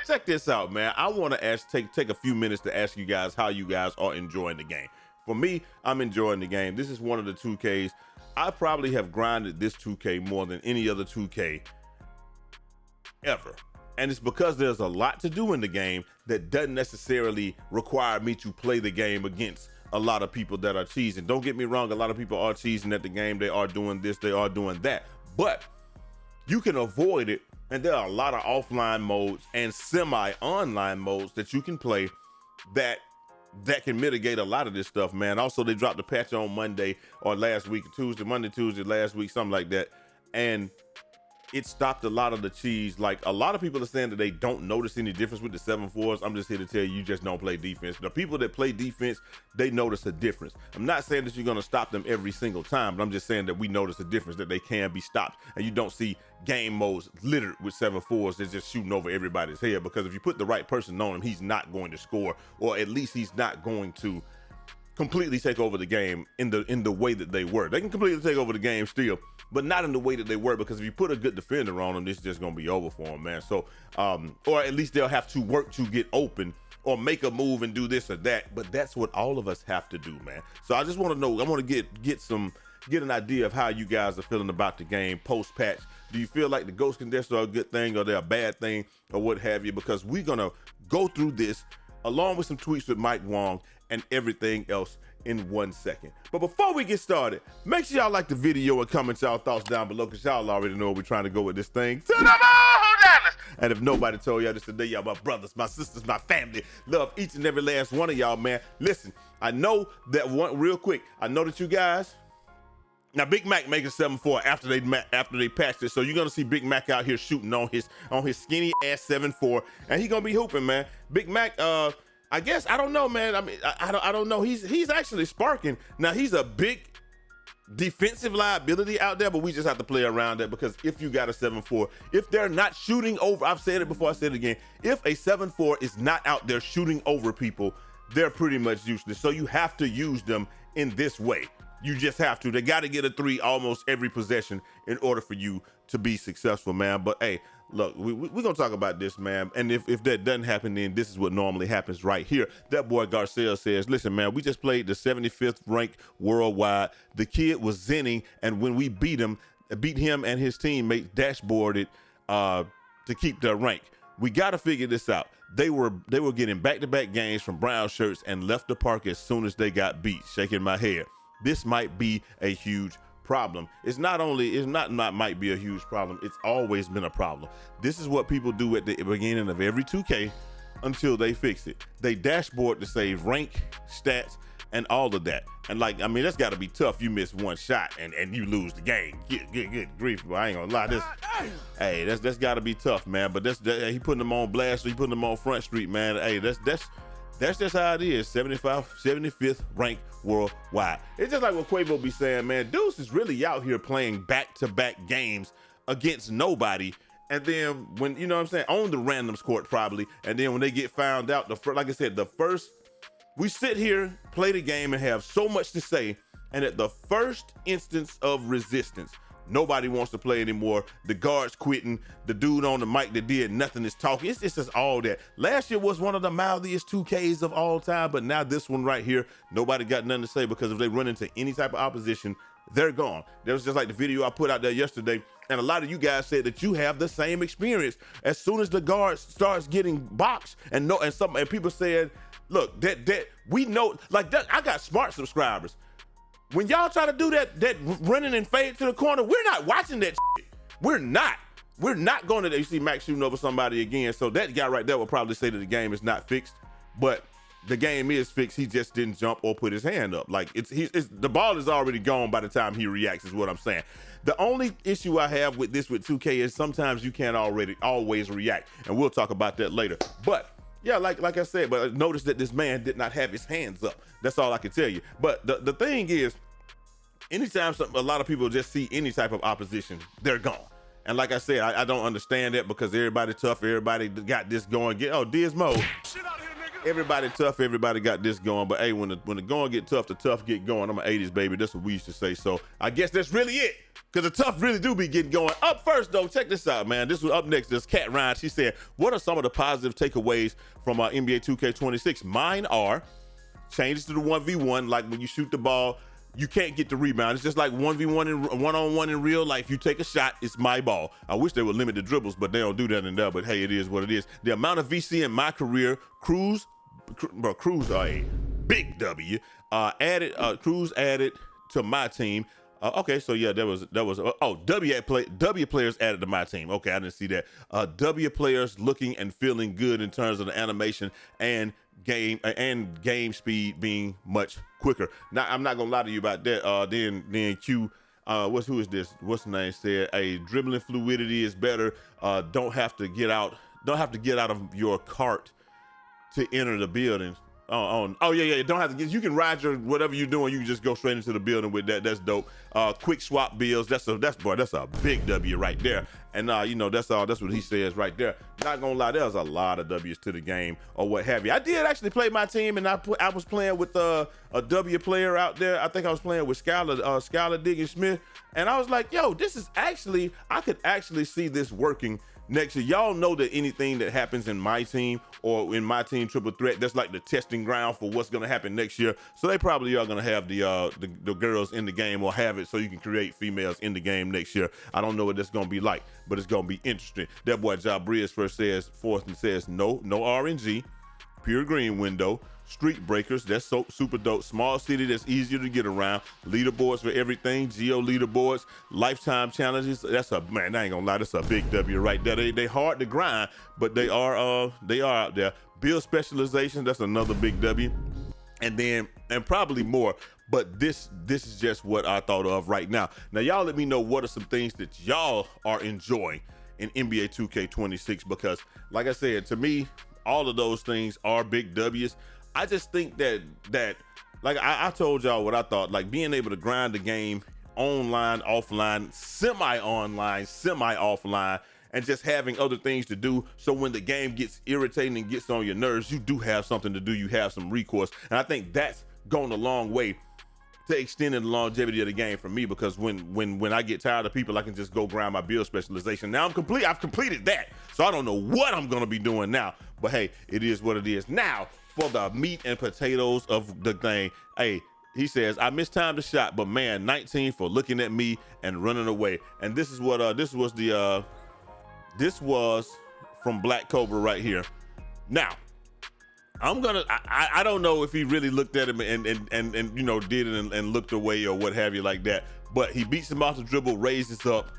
Check this out, man. I want to take a few minutes to ask you guys how you guys are enjoying the game. For me, I'm enjoying the game. This is one of the 2Ks. I probably have grinded this 2K more than any other 2K ever. And it's because there's a lot to do in the game that doesn't necessarily require me to play the game against a lot of people that are cheesing. Don't get me wrong, a lot of people are cheesing at the game. They are doing this, they are doing that. But you can avoid it, and there are a lot of offline modes and semi-online modes that you can play that can mitigate a lot of this stuff, man. Also, they dropped a patch on Monday or last week, Monday, Tuesday, last week, something like that. And it stopped a lot of the cheese. Like, a lot of people are saying that they don't notice any difference with the 7-4s. I'm just here to tell you, you just don't play defense. The people that play defense, they notice a difference. I'm not saying that you're gonna stop them every single time, but I'm just saying that we notice a difference, that they can be stopped. And you don't see game modes littered with 7-4s that's just shooting over everybody's head, because if you put the right person on him, he's not going to score, or at least he's not going to completely take over the game in the way that they were. They can completely take over the game still, but not in the way that they were, because if you put a good defender on them, this is just gonna be over for them, man. So, or at least they'll have to work to get open or make a move and do this or that. But that's what all of us have to do, man. So I just want to know, I want to get an idea of how you guys are feeling about the game post patch. Do you feel like the ghost condenser are a good thing, or they're a bad thing, or what have you? Because we're gonna go through this along with some tweets with Mike Wang and everything else in 1 second. But before we get started, make sure y'all like the video and comment y'all thoughts down below, because y'all already know where we're trying to go with this thing. And if nobody told y'all this today, y'all my brothers, my sisters, my family. Love each and every last one of y'all, man. Listen, I know that real quick, I know that you guys, now Big Mac making 7-4 after they patched it, so you're gonna see Big Mac out here shooting on his skinny ass 7-4, and he gonna be hooping, man. Big Mac, I guess, I don't know, man. I mean, I don't know. He's actually sparking. Now, he's a big defensive liability out there, but we just have to play around that, because if you got a 7-4, if they're not shooting over, I've said it before, I said it again, if a 7-4 is not out there shooting over people, they're pretty much useless. So you have to use them in this way. You just have to. They got to get a 3 almost every possession in order for you to be successful, man. But hey, look, we're going to talk about this, man. And if that doesn't happen, then this is what normally happens right here. That boy Garcia says, listen, man, we just played the 75th ranked worldwide. The kid was zenning, and when we beat him and his teammates dashboarded to keep their rank. We got to figure this out. They were getting back-to-back games from brown shirts and left the park as soon as they got beat. Shaking my head. This might be a huge problem. It's not might be a huge problem. It's always been a problem. This is what people do at the beginning of every 2K until they fix it. They dashboard to save rank, stats, and all of that. And like, I mean, that's got to be tough. You miss one shot and you lose the game. Good grief, bro. I ain't gonna lie. Hey, that's got to be tough, man. But he putting them on blast. So he putting them on Front Street, man. Hey, that's just how it is. 75th ranked worldwide. It's just like what Quavo be saying, man. Deuce is really out here playing back-to-back games against nobody. And then when, you know what I'm saying, on the randoms court probably. And then when they get found out, like I said, we sit here, play the game, and have so much to say. And at the first instance of resistance, nobody wants to play anymore. The guard's quitting. The dude on the mic that did nothing is talking. It's just all that. Last year was one of the mouthiest 2Ks of all time, but now this one right here, nobody got nothing to say, because if they run into any type of opposition, they're gone. That was just like the video I put out there yesterday, and a lot of you guys said that you have the same experience. As soon as the guard starts getting boxed, and people said, look, that we know, like that, I got smart subscribers. When y'all try to do that running and fade to the corner, we're not watching that shit. We're not going to, you see Max shooting over somebody again. So that guy right there will probably say that the game is not fixed, but the game is fixed. He just didn't jump or put his hand up. Like the ball is already gone by the time he reacts, is what I'm saying. The only issue I have with 2K is sometimes you can't always react. And we'll talk about that later. But yeah, like I said, but notice that this man did not have his hands up. That's all I can tell you. But the thing is, anytime a lot of people just see any type of opposition, they're gone. And like I said, I don't understand that, because everybody tough, everybody got this going. Dismo. Shit out here, nigga. Everybody tough, everybody got this going. But hey, when the going get tough, the tough get going. I'm an 80s baby. That's what we used to say. So I guess that's really it. Because the tough really do be getting going. Up first, though, check this out, man. This was up next. This Kat Ryan. She said, what are some of the positive takeaways from NBA 2K26? Mine are changes to the 1v1, like when you shoot the ball, you can't get the rebound. It's just like 1v1 and one-on-one in real life. You take a shot, it's my ball. I wish they would limit the dribbles, but they don't do that in there. But hey, it is what it is. The amount of VC in my career, Cruz are a big W. Cruz added to my team. Okay, so yeah, W players added to my team. Okay, I didn't see that. W players looking and feeling good in terms of the animation and game speed being much quicker. Now, I'm not gonna lie to you about that. Then Q, who is this? What's the name? Said a dribbling fluidity is better. Don't have to get out of your cart to enter the building. Yeah. Don't have to get. You can ride your whatever you're doing. You can just go straight into the building with that. That's dope. Quick swap bills. That's a big W right there. And that's what he says right there. Not gonna lie, there's a lot of W's to the game or what have you. I did actually play my team, and I was playing with a W player out there. I think I was playing with Skylar Diggins Smith, and I was like, yo, this is actually, I could actually see this working next year. Y'all know that anything that happens in my team or in my team triple threat, that's like the testing ground for what's going to happen next year. So they probably are going to have the girls in the game, or have it so you can create females in the game next year. I don't know what that's going to be like, but it's going to be interesting. That boy Jabriz fourth says no RNG, pure green window, street breakers, that's so super dope. Small city that's easier to get around. Leaderboards for everything. Geo leaderboards. Lifetime challenges. That's I ain't gonna lie, that's a big W right there. They hard to grind, but they are out there. Build specialization, that's another big W. And probably more. But this is just what I thought of right now. Now y'all let me know what are some things that y'all are enjoying in NBA 2K26, because like I said, to me, all of those things are big W's. I just think that like I told y'all what I thought, like being able to grind the game online, offline, semi-online, semi-offline, and just having other things to do. So when the game gets irritating and gets on your nerves, you do have something to do. You have some recourse. And I think that's gone a long way to extending the longevity of the game for me, because when I get tired of people, I can just go grind my build specialization. Now I've completed that. So I don't know what I'm going to be doing now, but hey, it is what it is. Now, for the meat and potatoes of the thing, hey, he says, I mistimed the shot, but man, 19 for looking at me and running away. And this is what this was from Black Cobra right here. Now, I don't know if he really looked at him and did it and looked away or what have you like that, but he beats him off the dribble, raises up,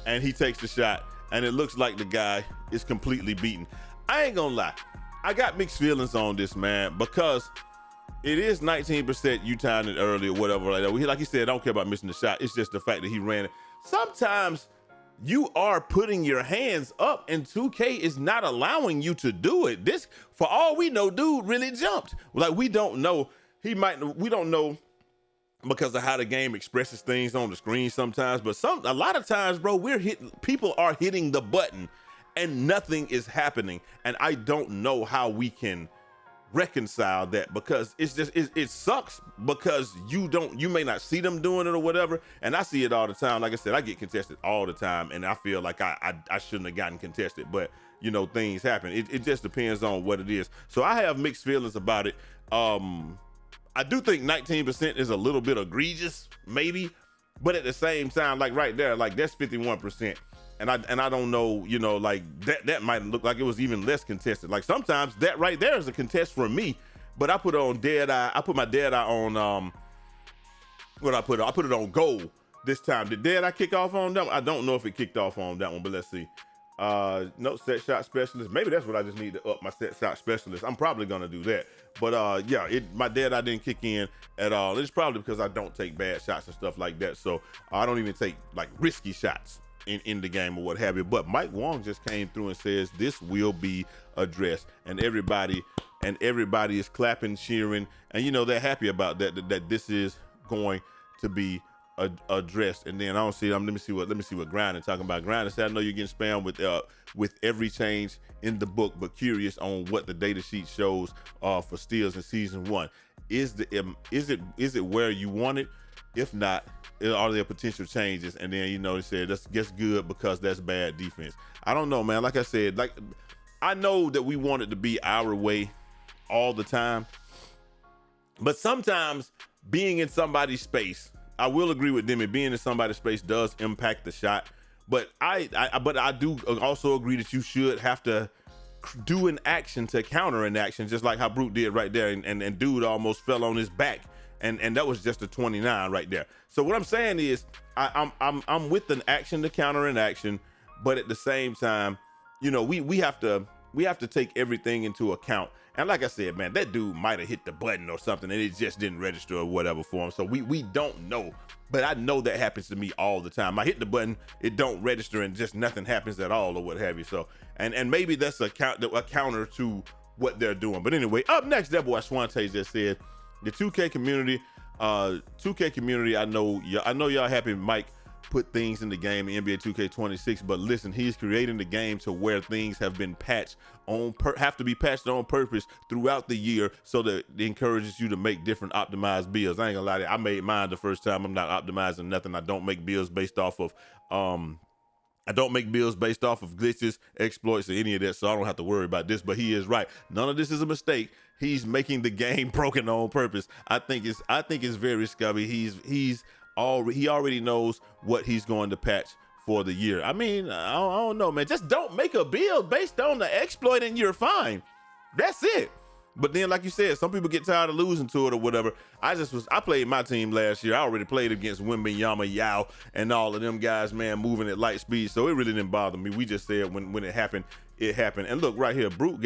and he takes the shot, and it looks like the guy is completely beaten. I ain't gonna lie, I got mixed feelings on this, man, because it is 19%, you timed it early or whatever like that. Like he said, I don't care about missing the shot. It's just the fact that he ran it. Sometimes you are putting your hands up and 2K is not allowing you to do it. This, for all we know, dude really jumped. Like, we don't know. We don't know because of how the game expresses things on the screen sometimes, but a lot of times, bro, people are hitting the button and nothing is happening. And I don't know how we can reconcile that, because it sucks, because you may not see them doing it or whatever. And I see it all the time. Like I said, I get contested all the time, and I feel like I shouldn't have gotten contested, but things happen. It just depends on what it is. So I have mixed feelings about it. I do think 19% is a little bit egregious, maybe, but at the same time, like right there, like that's 51%. And I don't know, like that might look like it was even less contested. Like sometimes that right there is a contest for me, but I put it on dead eye. I put my dead eye on what I put it on goal this time. Did dead eye kick off on that one? I don't know if it kicked off on that one, but let's see. No, set shot specialist. Maybe that's what I just need to up my set shot specialist. I'm probably gonna do that. But yeah, my dead eye didn't kick in at all. It's probably because I don't take bad shots and stuff like that. So I don't even take like risky shots in the game or what have you. But Mike Wang just came through and says this will be addressed, and everybody is clapping, cheering, and they're happy about that this is going to be addressed. And then I don't see let me see what Grinding talking about. Grinding said, I know you're getting spammed with every change in the book, but curious on what the data sheet shows for steals in season 1. Is it where you want it? If not, are there potential changes? And then, they said that's good because that's bad defense. I don't know, man. Like I said, I know that we want it to be our way all the time, but sometimes being in somebody's space, I will agree with them, and being in somebody's space does impact the shot. But I do also agree that you should have to do an action to counter an action, just like how Brute did right there, and dude almost fell on his back, and that was just a 29 right there. So what I'm saying is, I'm with an action to counter an action, but at the same time, we have to take everything into account. And like I said, man, that dude might have hit the button or something and it just didn't register or whatever for him. So we don't know, but I know that happens to me all the time. I hit the button, it don't register, and just nothing happens at all or what have you. So, and maybe that's a counter to what they're doing. But anyway, up next, that boy Swante just said, the 2K community, I know y'all happy Mike put things in the game in NBA 2K26, but listen, he's creating the game to where things have been patched have to be patched on purpose throughout the year, so that it encourages you to make different optimized builds. I ain't gonna lie to you, I made mine the first time. I'm not optimizing nothing. I don't make builds based off of glitches, exploits, or any of that, so I don't have to worry about this. But he is right. None of this is a mistake. He's making the game broken on purpose. I think it's very scummy. He already knows what he's going to patch for the year. I mean, I don't know, man. Just don't make a build based on the exploit and you're fine. That's it. But then, like you said, some people get tired of losing to it or whatever. I played my team last year. I already played against Wembanyama, Yao, and all of them guys, man, moving at light speed. So it really didn't bother me. We just said when it happened, it happened. And look right here, Brute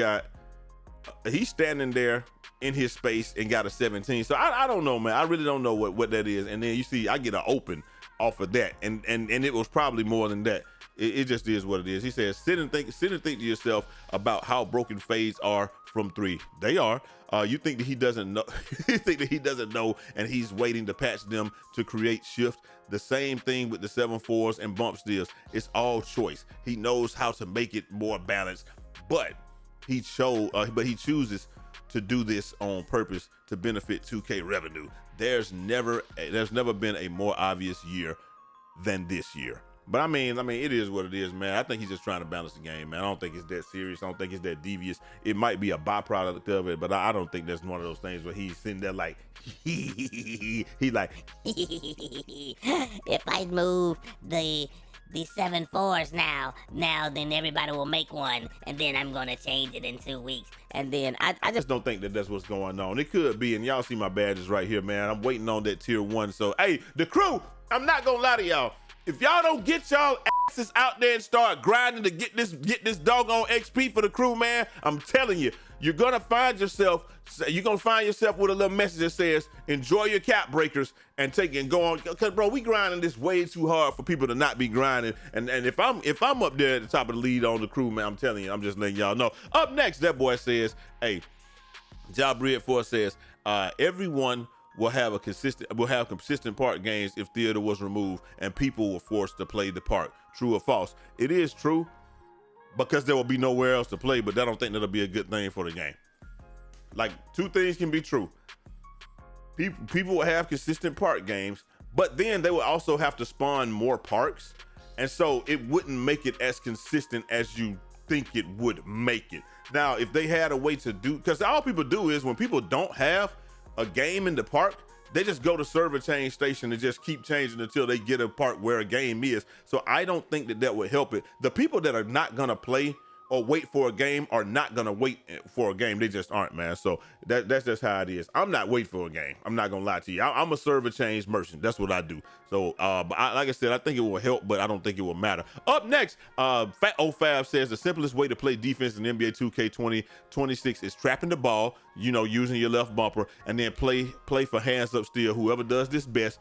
he's standing there in his space and got a 17. So I don't know, man. I really don't know what that is. And then you see, I get an open off of that, and it was probably more than that. It just is what it is. He says, sit and think to yourself about how broken fades are from three. They are. You think that he doesn't know? You think that he doesn't know, and he's waiting to patch them to create shift. The same thing with the 7-4s and bump steals. It's all choice. He knows how to make it more balanced, but he chooses to do this on purpose to benefit 2K revenue. There's never been a more obvious year than this year. But I mean, it is what it is, man. I think he's just trying to balance the game, man. I don't think it's that serious. I don't think it's that devious. It might be a byproduct of it, but I don't think that's one of those things where he's sitting there like, he like, if I move the 7-4s now then everybody will make one, and then I'm gonna change it in 2 weeks. And then I just don't think that that's what's going on. It could be, and y'all see my badges right here, man. I'm waiting on that tier 1. So hey, the crew, I'm not gonna lie to y'all. If y'all don't get y'all asses out there and start grinding to get this doggone XP for the crew, man, I'm telling you, you're gonna find yourself with a little message that says, enjoy your cap breakers and go on. Cause bro, we grinding this way too hard for people to not be grinding. And if I'm up there at the top of the lead on the crew, man, I'm telling you, I'm just letting y'all know. Up next, that boy says, hey, Jabred4 says, everyone will have consistent park games if theater was removed and people were forced to play the park. True or false? It is true, because there will be nowhere else to play, but I don't think that'll be a good thing for the game. Like, two things can be true. People will have consistent park games, but then they will also have to spawn more parks, and so it wouldn't make it as consistent as you think it would make it. Now, if they had a way to do, because all people do is when people don't have a game in the park, they just go to server change station and just keep changing until they get a park where a game is. So I don't think that would help it. The people that are not gonna play or wait for a game are not gonna wait for a game. They just aren't, man. So that's just how it is. I'm not waiting for a game. I'm not gonna lie to you. I'm a server change merchant. That's what I do. So, but like I said, I think it will help, but I don't think it will matter. Up next, Fat 05 says the simplest way to play defense in NBA 2K 2026 is trapping the ball, using your left bumper, and then play for hands up steal. Whoever does this best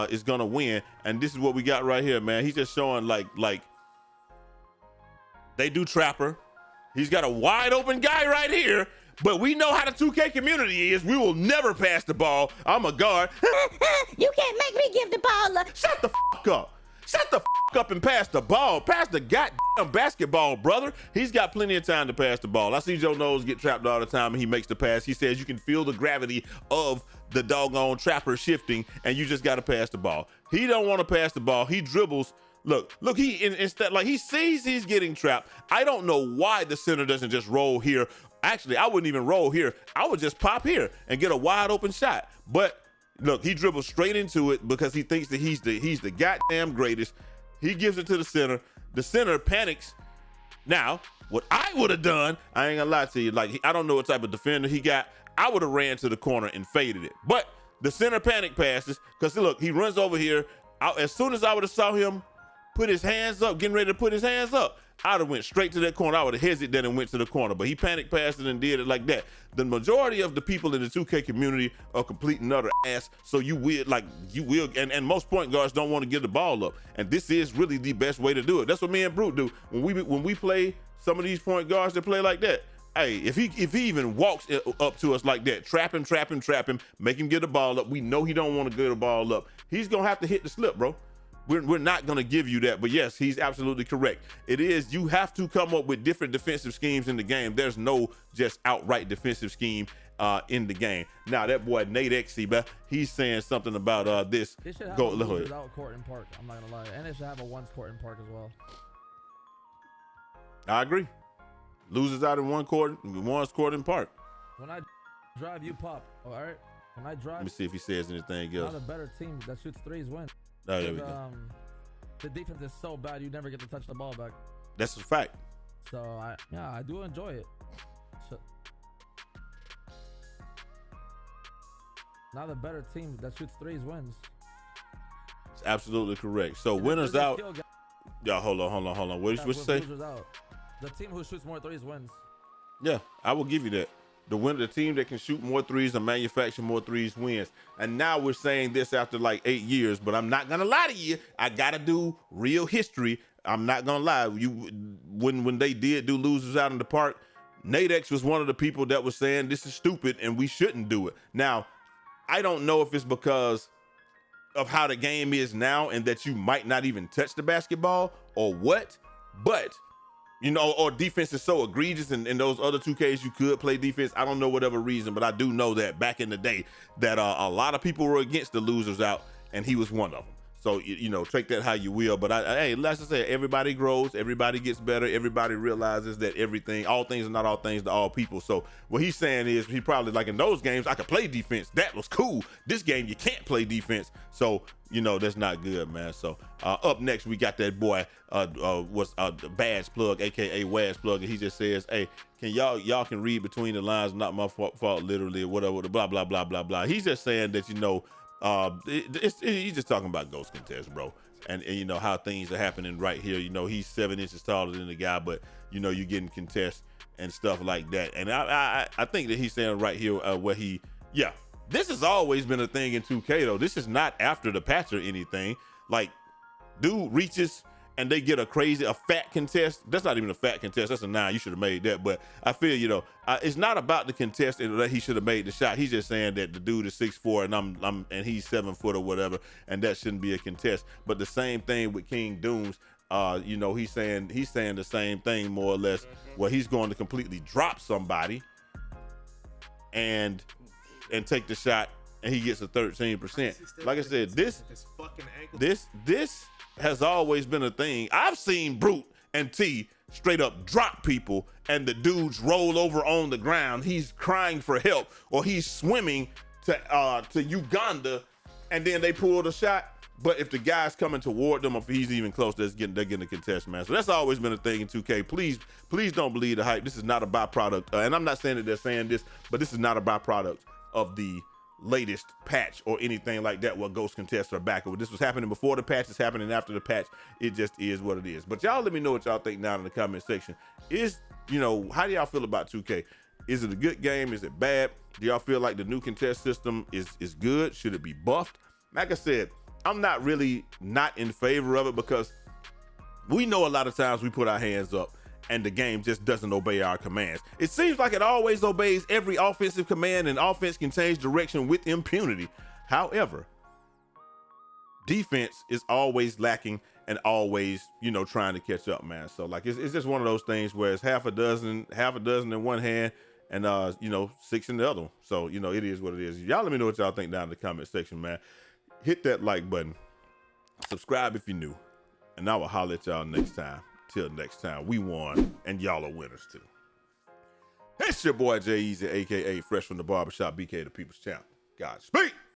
is gonna win. And this is what we got right here, man. He's just showing like they do trapper. He's got a wide open guy right here, but we know how the 2K community is. We will never pass the ball. I'm a guard. You can't make me give the ball up. Shut the fuck up. Shut the fuck up and pass the ball. Pass the goddamn basketball, brother. He's got plenty of time to pass the ball. I see Joe Knowles get trapped all the time and he makes the pass. He says you can feel the gravity of the doggone trapper shifting and you just got to pass the ball. He don't want to pass the ball. He dribbles. Look, instead, like he sees he's getting trapped. I don't know why the center doesn't just roll here. Actually, I wouldn't even roll here. I would just pop here and get a wide open shot. But look, he dribbles straight into it because he thinks that he's the goddamn greatest. He gives it to the center. The center panics. Now, what I would have done, I ain't gonna lie to you, like I don't know what type of defender he got. I would have ran to the corner and faded it. But the center panic passes because look, he runs over here. As soon as I would have saw him put his hands up, getting ready to put his hands up, I'd have went straight to that corner. I would have hesitated and went to the corner, but he panic passed it and did it like that. The majority of the people in the 2K community are complete and utter ass. So you will, and most point guards don't want to give the ball up. And this is really the best way to do it. That's what me and Brute do. When we play some of these point guards that play like that, hey, if he even walks up to us like that, trap him, make him get the ball up. We know he don't want to get the ball up. He's gonna have to hit the slip, bro. We're not going to give you that. But yes, he's absolutely correct. It is, you have to come up with different defensive schemes in the game. There's no just outright defensive scheme in the game. Now, that boy, Nate Exie, he's saying something about this. They should have a losers out court in park, I'm not going to lie. And they should have a ones court in park as well. I agree. Losers out in ones court in park. When I drive, you pop. All right? When I drive. Let me see if he says anything else. Not a better team that shoots threes wins. Oh, there we go. The defense is so bad you never get to touch the ball back. That's a fact. So I do enjoy it. So, not a better team that shoots threes wins. It's absolutely correct. So winners out. Yeah, hold on. What you say? The team who shoots more threes wins. Yeah, I will give you that. The team that can shoot more threes and manufacture more threes wins. And now we're saying this after like 8 years, but I'm not gonna lie to you. I gotta do real history. I'm not gonna lie. When they did do losers out in the park, Nate X was one of the people that was saying this is stupid and we shouldn't do it. Now, I don't know if it's because of how the game is now and that you might not even touch the basketball or what, but or defense is so egregious and in those other 2Ks you could play defense. I don't know whatever reason, but I do know that back in the day that a lot of people were against the losers out and he was one of them. So, take that how you will. But hey, let's just say everybody grows, everybody gets better, everybody realizes that all things are not all things to all people. So what he's saying is he probably like in those games, I could play defense. That was cool. This game, you can't play defense. So, that's not good, man. So up next, we got that boy, the Badge Plug, AKA Wadge Plug. And he just says, hey, can y'all can read between the lines, not my fault, literally, or whatever, blah, blah, blah, blah, blah. He's just saying that, he's just talking about Ghost Contest, bro, and how things are happening right here. He's 7 inches taller than the guy, but you're getting contest and stuff like that. And I think that he's saying right here this has always been a thing in 2K though. This is not after the patch or anything. Like, dude reaches and they get a fat contest. That's not even a fat contest. That's a 9. You should have made that. But I feel, it's not about the contest that he should have made the shot. He's just saying that the dude is 6'4" and he's 7 foot or whatever, and that shouldn't be a contest. But the same thing with King Dooms. He's saying the same thing more or less, where he's going to completely drop somebody and take the shot, and he gets a 13%. Like I said, this has always been a thing. I've seen Brute and T straight up drop people and the dudes roll over on the ground. He's crying for help, or he's swimming to Uganda, and then they pull the shot. But if the guy's coming toward them, if he's even close, they're getting a contest, man. So that's always been a thing in 2K. Please don't believe the hype. This is not a byproduct, and I'm not saying that they're saying this, but this is not a byproduct of the latest patch or anything like that where ghost contests are back. This was happening before the patch, it's happening after the patch. It just is what it is. But y'all let me know what y'all think down in the comment section. How do y'all feel about 2K? Is it a good game? Is it bad? Do y'all feel like the new contest system is good? Should it be buffed? Like I said, I'm not really not in favor of it because we know a lot of times we put our hands up and the game just doesn't obey our commands. It seems like it always obeys every offensive command, and offense can change direction with impunity. However, defense is always lacking, and always, trying to catch up, man. So like it's just one of those things where it's half a dozen in one hand and 6 in the other one. So, it is what it is. Y'all let me know what y'all think down in the comment section, man. Hit that like button. Subscribe if you're new. And I will holler at y'all next time. Till next time, we won and y'all are winners too. It's your boy Jay Easy, aka Fresh from the Barbershop, BK the People's Champ. Godspeed.